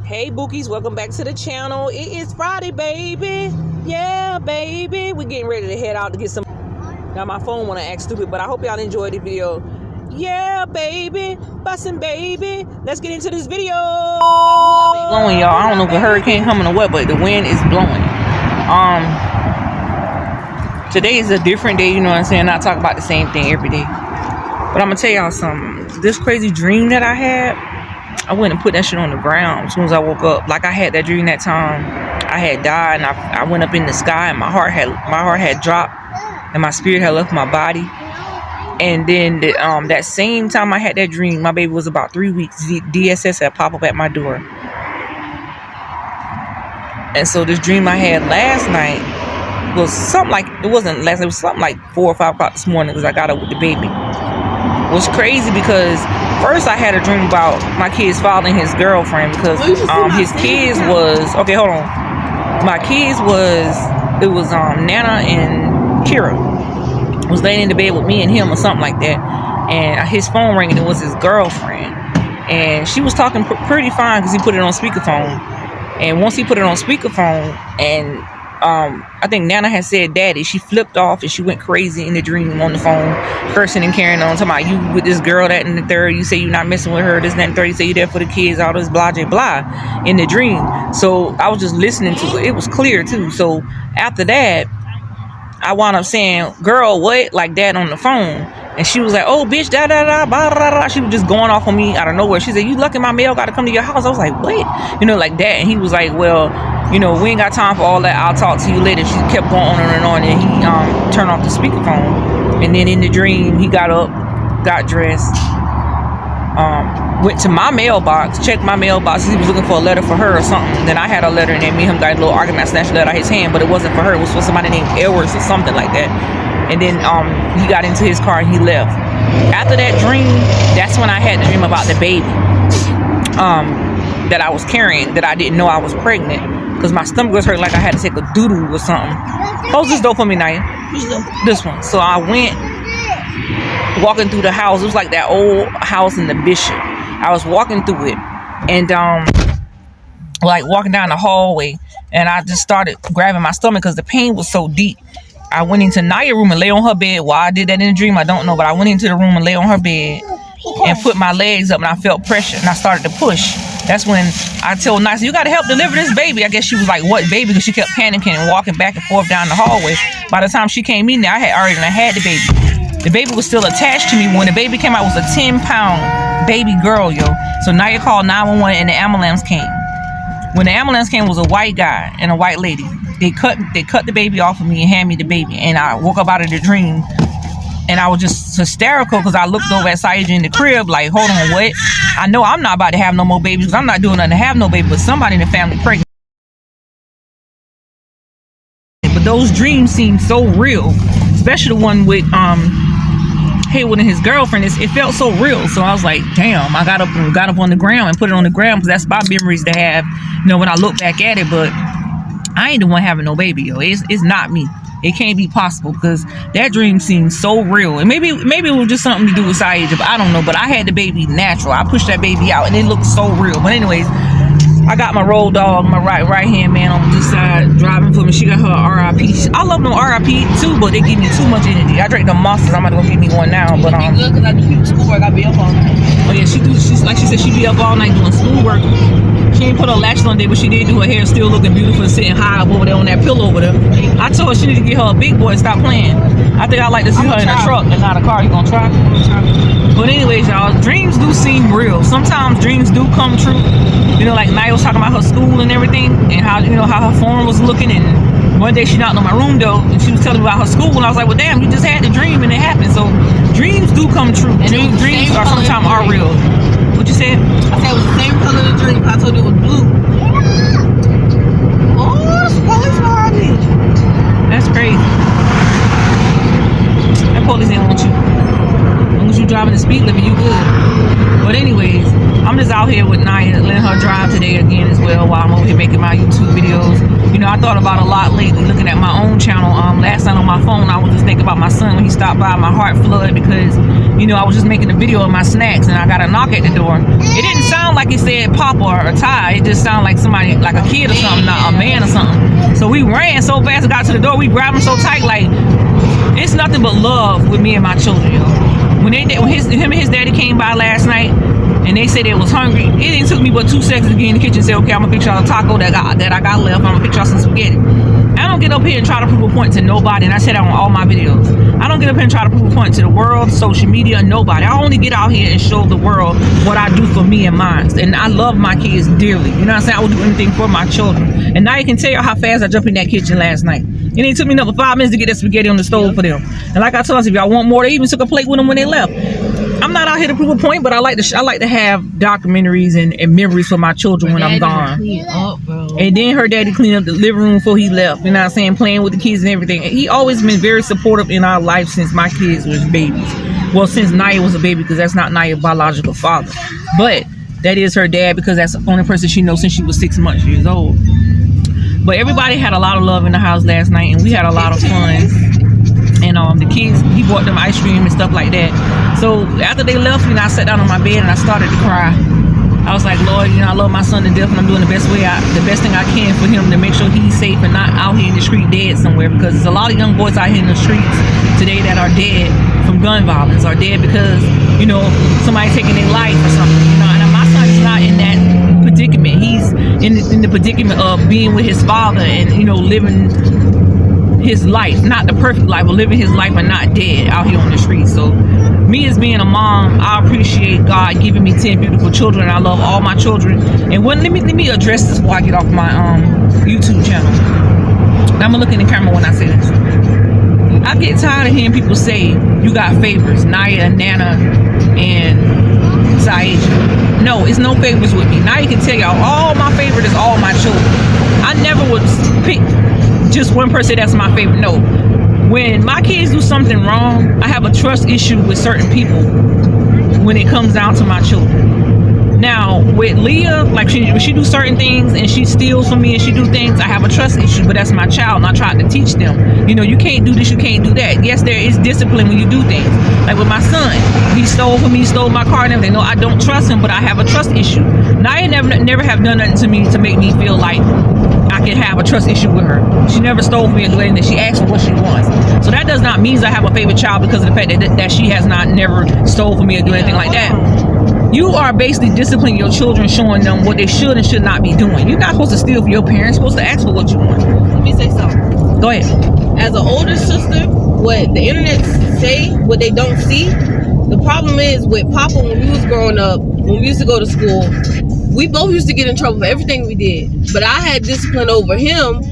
Hey Bookies, welcome back to the channel. It is Friday, baby. Yeah, baby. We're getting ready to head out to get some. Now my phone wanna act stupid, but I hope y'all enjoyed the video. Yeah, baby, bussin' baby. Let's get into this video. Blowing, y'all. I don't know if a hurricane coming or what, but the wind is blowing. Today is a different day, you know what I'm saying? Not talk about the same thing every day. But I'm gonna tell y'all something. This crazy dream that I had, I went and put that shit on the ground as soon as I woke up. Like I had that dream that time I had died, and I went up in the sky, and my heart had dropped, and my spirit had left my body. And then that same time I had that dream, my baby was about 3 weeks. DSS had popped up at my door. And so this dream I had last night was something like, it wasn't last night, it was something like 4 or 5 o'clock this morning because I got up with the baby. It was crazy because first I had a dream about my kids following his girlfriend because his kids was, okay, hold on. My kids was, it was Nana and Kira was laying in the bed with me and him or something like that. And his phone rang and it was his girlfriend. And she was talking pretty fine because he put it on speakerphone. And once he put it on speakerphone and I think Nana had said daddy, she flipped off and she went crazy in the dream on the phone, cursing and carrying on, talking about you with this girl, that and the third, you say you're not messing with her, this and that and third, you say you're there for the kids, all this blah blah blah in the dream. So I was just listening to it. It was clear too. So after that, I wound up saying, girl, what? Like that on the phone. And she was like, oh, bitch, da da da, blah, blah, blah. She was just going off on me out of nowhere. She said, you lucky my mail got to come to your house. I was like, what? You know, like that. And he was like, well, you know, we ain't got time for all that. I'll talk to you later. She kept going on and on. And he turned off the speakerphone. And then in the dream, he got up, got dressed, went to my mailbox, checked my mailbox. He was looking for a letter for her or something. Then I had a letter, and then me and him got a little argument. I snatched a letter out of his hand, but it wasn't for her. It was for somebody named Edwards or something like that. And then he got into his car and he left. After that dream, that's when I had the dream about the baby that I was carrying, that I didn't know I was pregnant because my stomach was hurt like I had to take a doo-doo or something. Close this door for me, Naya. This one. So I went walking through the house. It was like that old house in the Bishop. I was walking through it and like walking down the hallway, and I just started grabbing my stomach because the pain was so deep. I went into Naya's room and lay on her bed. Why I did that in a dream, I don't know. But I went into the room and lay on her bed and put my legs up, and I felt pressure, and I started to push. That's when I told Naya, you got to help deliver this baby. I guess she was like, what baby? Because she kept panicking and walking back and forth down the hallway. By the time she came in there, I had already had the baby. The baby was still attached to me. When the baby came out, it was a 10-pound baby girl, yo. So Naya called 911 and the ambulance came. When the ambulance came, it was a white guy and a white lady. They cut the baby off of me and handed me the baby. And I woke up out of the dream and I was just hysterical because I looked over at Saija in the crib like, hold on, what? I know I'm not about to have no more babies because I'm not doing nothing to have no baby, but somebody in the family pregnant. But those dreams seem so real, especially the one with Haywood and his girlfriend. It felt so real. So I was like, damn, I got up on the ground and put it on the ground because that's my memories to have, you know, when I look back at it. But I ain't the one having no baby, yo. It's not me. It can't be possible because that dream seems so real. And maybe it was just something to do with Saija, but I don't know. But I had the baby natural. I pushed that baby out and it looked so real. But anyways, I got my road dog, my right hand man on this side driving for me. She got her RIP. I love them RIP too, but they give me too much energy. I drink the monsters. I'm not gonna give me one now, but good because I do schoolwork. I be up all night. Oh yeah, she's like she said, she be up all night doing schoolwork. She didn't put her lashes on there, but she did do her hair still looking beautiful, sitting high up over there on that pillow over there. I told her she need to get her a big boy and stop playing. I think I'd like to see her in a truck and not a car. You gonna try? But anyways, y'all, dreams do seem real. Sometimes dreams do come true. You know, like Naya was talking about her school and everything, and how, you know, how her form was looking. And one day she knocked on my room door and she was telling me about her school, and I was like, well, damn, you just had the dream and it happened. So dreams do come true. And dreams are sometimes are real. What you said? I said it was the same color of the dream. I told you it was blue. Oh, there's police behind me. That's crazy. That police ain't want you. As long as you driving the speed limit, you good. But anyways, I'm just out here with Naya letting her drive today again as well while I'm over here making my YouTube videos. You know, I thought about a lot lately looking at my own channel. Last night on my phone, I was just thinking about my son when he stopped by. My heart flooded because, you know, I was just making a video of my snacks and I got a knock at the door. It didn't sound like it said Papa or Ty. It just sounded like somebody, like a kid or something, not a man or something. So we ran so fast, got to the door, we grabbed him so tight, like, it's nothing but love with me and my children, yo. When him and his daddy came by last night and they said they was hungry, it didn't took me but 2 seconds to get in the kitchen and say, okay, I'm gonna fix y'all a taco that I got left. I'm gonna fix y'all some spaghetti. I don't get up here and try to prove a point to nobody, and I said that on all my videos. I don't get up here and try to prove a point to the world, social media, nobody. I only get out here and show the world what I do for me and mine. And I love my kids dearly. You know what I'm saying? I would do anything for my children. And now you can tell how fast I jumped in that kitchen last night. It ain't took me another 5 minutes to get that spaghetti on the stove for them. And like I told us, if y'all want more, they even took a plate with them when they left. I'm not out here to prove a point, but I like to have documentaries and memories for my children when I'm gone. And then her daddy cleaned up the living room before he left. You know what I'm saying? Playing with the kids and everything. And he always been very supportive in our life since my kids was babies. Well, since Naya was a baby, because that's not Naya's biological father. But that is her dad, because that's the only person she knows since she was 6 years old. But everybody had a lot of love in the house last night, and we had a lot of fun. And the kids, he bought them ice cream and stuff like that. So after they left, you know, I sat down on my bed and I started to cry. I was like, Lord, you know, I love my son to death, and I'm doing the best thing I can for him to make sure he's safe and not out here in the street dead somewhere, because there's a lot of young boys out here in the streets today that are dead from gun violence, are dead because, you know, somebody taking their life or something. You know, and my son is not in that predicament. He's in the predicament of being with his father and, you know, living his life, not the perfect life, but living his life and not dead out here on the streets. So me as being a mom, I appreciate God giving me 10 beautiful children. I love all my children. And let me address this before I get off my YouTube channel. I'm gonna look in the camera when I say this. I get tired of hearing people say you got favorites, Naya, Nana, and Saeja. No, it's no favorites with me. Naya can tell y'all all my favorite is all my children. I never would pick just one person that's my favorite. No, when my kids do something wrong, I have a trust issue with certain people when it comes down to my children. Now with Leah, like when she do certain things and she steals from me and she do things, I have a trust issue, but that's my child, and I try to teach them, you know, you can't do this, you can't do that. Yes, there is discipline when you do things. Like with my son, he stole from me, stole my car and everything. No, I don't trust him, but I have a trust issue. Naya never have done nothing to me to make me feel like I can have a trust issue with her. She never stole from me or do anything. She asks for what she wants. So that does not mean I have a favorite child because of the fact that she has never stole from me or do anything like that. You are basically disciplining your children, showing them what they should and should not be doing. You're not supposed to steal from your parents. You're supposed to ask for what you want. Let me say something. Go ahead. As an older sister, what the internet say, what they don't see. The problem is with Papa, when we was growing up, when we used to go to school, we both used to get in trouble for everything we did. But I had discipline over him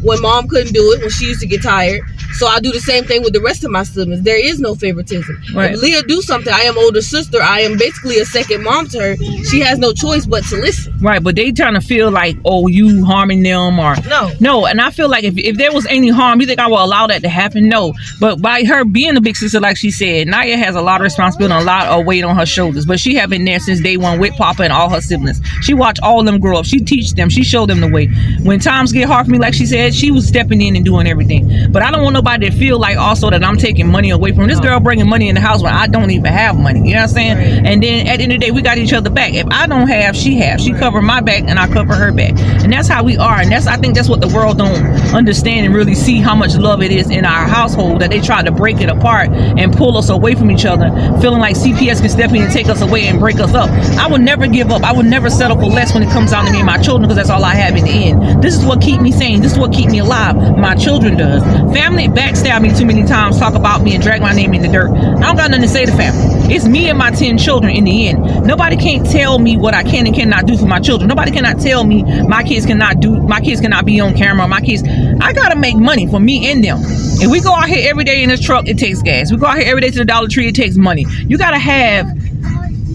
when Mom couldn't do it, when she used to get tired. So I do the same thing with the rest of my siblings. There is no favoritism. Right. If Leah do something, I am older sister. I am basically a second mom to her. She has no choice but to listen. Right, but they trying to feel like, oh, you harming them or no. And I feel like if there was any harm, you think I will allow that to happen? No. But by her being a big sister, like she said, Naya has a lot of responsibility and a lot of weight on her shoulders. But she have been there since day one with Papa and all her siblings. She watched all of them grow up. She teach them. She showed them the way. When times get hard for me, like she said, she was stepping in and doing everything. But I don't want nobody to feel like also that I'm taking money away from this girl, bringing money in the house when I don't even have money. You know what I'm saying? Right. And then at the end of the day, we got each other back. If I don't have, she have. She cover my back and I cover her back. And that's how we are. And I think that's what the world don't understand and really see how much love it is in our household, that they try to break it apart and pull us away from each other, feeling like CPS can step in and take us away and break us up. I would never give up. I would never settle for less when it comes down to me and my children, because that's all I have in the end. This is what keep me sane. This is what keep me alive. My children does. Family backstab me too many times, talk about me and drag my name in the dirt. I don't got nothing to say to family. It's me and my 10 children in the end. Nobody can't tell me what I can and cannot do for my children. Nobody cannot tell me my kids cannot be on camera. I gotta make money for me and them. If we go out here every day in this truck, it takes gas. We go out here every day to the Dollar Tree, it takes money. You gotta have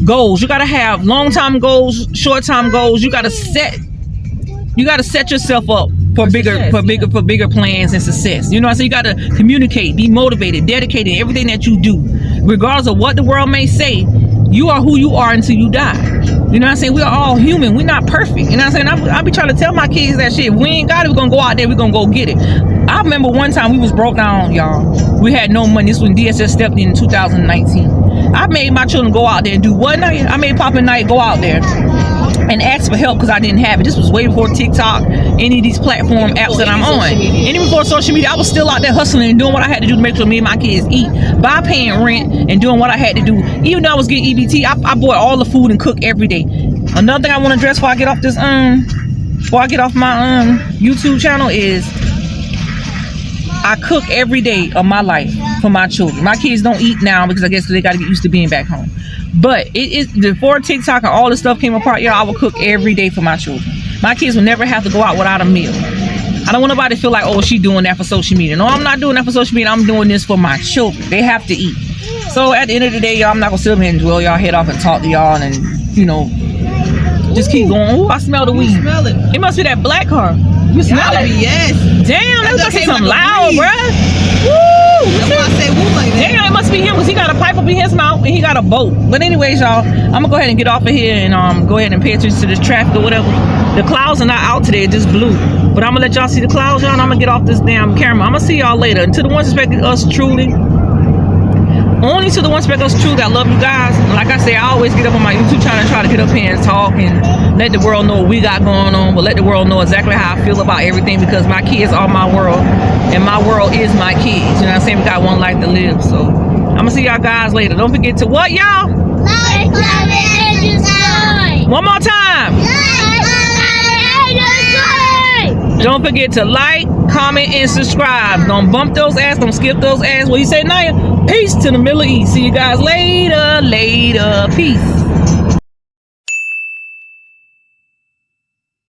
goals. You gotta have long-time goals, short-time goals. You gotta set yourself up for bigger plans and success. You know what I'm saying? You got to communicate, be motivated, dedicated in everything that you do. Regardless of what the world may say, you are who you are until you die. You know what I'm saying? We are all human. We're not perfect. You know what I'm saying? I be trying to tell my kids that shit. We ain't got it. We're going to go out there. We're going to go get it. I remember one time we was broke down, y'all. We had no money. This was when DSS stepped in 2019. I made my children go out there and do what night? I made Papa and Night go out there and ask for help because I didn't have it. This was way before TikTok, any of these platform apps that I'm on. And even before social media, I was still out there hustling and doing what I had to do to make sure me and my kids eat, by paying rent and doing what I had to do. Even though I was getting EBT, I bought all the food and cook every day. Another thing I want to address before I get off this before I get off my YouTube channel is I cook every day of my life for my children. My kids don't eat now because I guess they got to get used to being back home. But it is before TikTok and all this stuff came apart, y'all, I would cook every day for my children. My kids will never have to go out without a meal. I don't want nobody to feel like, oh, she doing that for social media. No, I'm not doing that for social media. I'm doing this for my children. They have to eat. So at the end of the day, y'all, I'm not gonna sit up here and dwell y'all head off and talk to y'all and, you know, just keep going. Oh, I smell the weed. Smell it. It must be that black car. You smell it? Yes. Damn, that must be something loud, bruh. Woo! That's why I say woo like that. Damn, it must be him because he got a pipe up in his mouth and he got a boat. But anyways, y'all, I'm gonna go ahead and get off of here and go ahead and pay attention to this traffic or whatever. The clouds are not out today, it just blew. But I'm gonna let y'all see the clouds, y'all, and I'm gonna get off this damn camera. I'm gonna see y'all later. And to the ones expecting us truly, only to the ones expecting us truly, I love you guys. And like I say, I always get up on my YouTube channel and try to get up here and talk and let the world know what we got going on, but let the world know exactly how I feel about everything because my kids are my world and my world is my kids. You know what I'm saying? We got one life to live. So I'm gonna see y'all guys later. Don't forget to what, y'all? Like, comment, and subscribe. One more time. Like, comment, and subscribe. Don't forget to like, comment, and subscribe. Don't bump those ass. Don't skip those ass. What you say, Naya? Peace to the Middle East. See you guys later. Peace.